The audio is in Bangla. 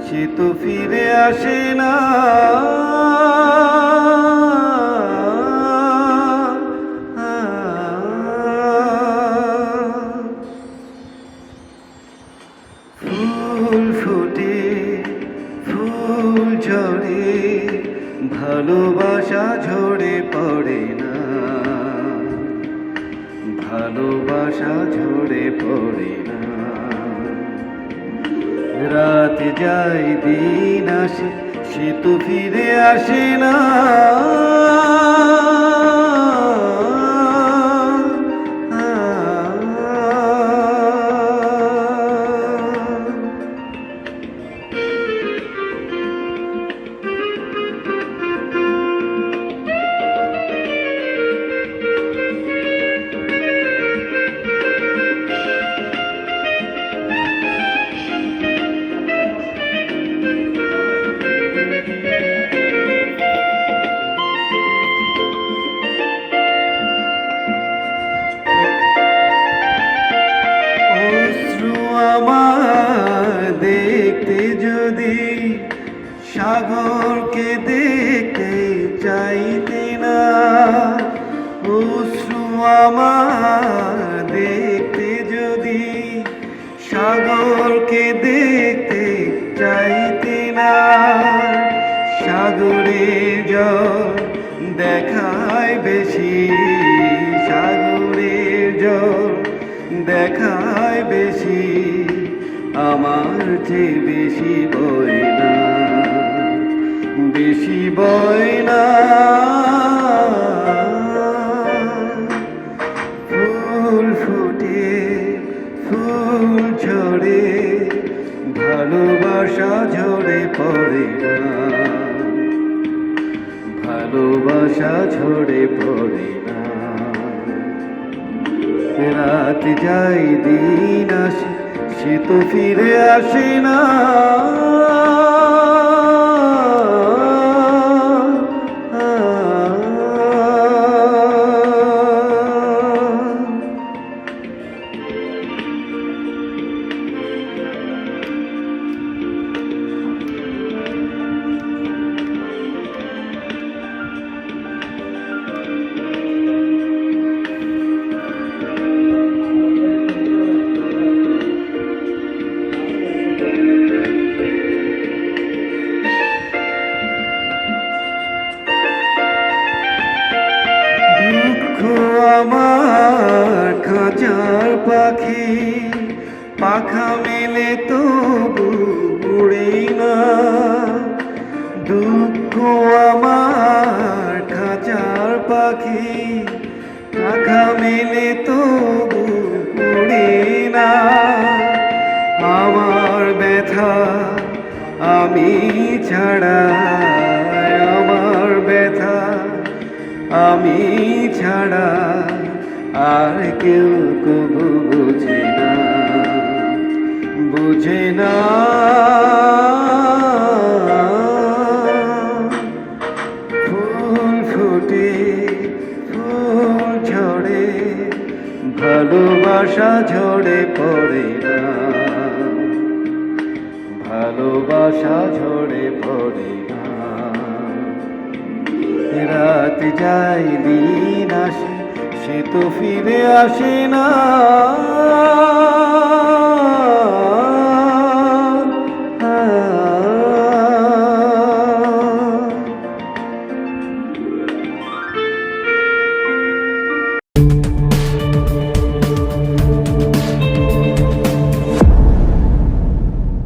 সে তো ফিরে আসে না। ফুল ফোটে, ফুল ঝরে, ভালোবাসা ঝরে পড়ে না। ভালোবাসা ঝরে পড়ে না। রাত যায় দিন আসে, সে তো ফিরে আসে না। দেখতে যদি সাগরকে দেখতে চাইতে না, অশ্রু আমার দেখতে যদি সাগরকে দেখতে চাইতে না। সাগরের জল দেখায় বেশি, সাগরের জল দেখায় বেশি, আমার চেয়ে বেশি বয় না, বেশি বয় না। ফুল ফুটে, ফুল ঝরে, ভালোবাসা ঝরে পড়ে না। ভালোবাসা ঝরে পড়ে না। রাত যায় দিন আসে, সে তো ফিরে আসে না। আমার খাঁচার পাখি, পাখা মেলে তবু উড়ে না। দুঃখ আমার খাঁচার পাখি, পাখা মেলে তবু উড়ে না। আমার ব্যথা আমি ছাড়া, আমার ব্যথা আমি ছাড়া আর কেউ কবু বুঝে না, বুঝে না। ফুল ফোটে, ফুল ঝরে, ভালোবাসা ঝরে পড়ে না। ভালোবাসা ঝরে পড়ে না। রাত যায় দিন আসে, সে তো ফিরে আসে না।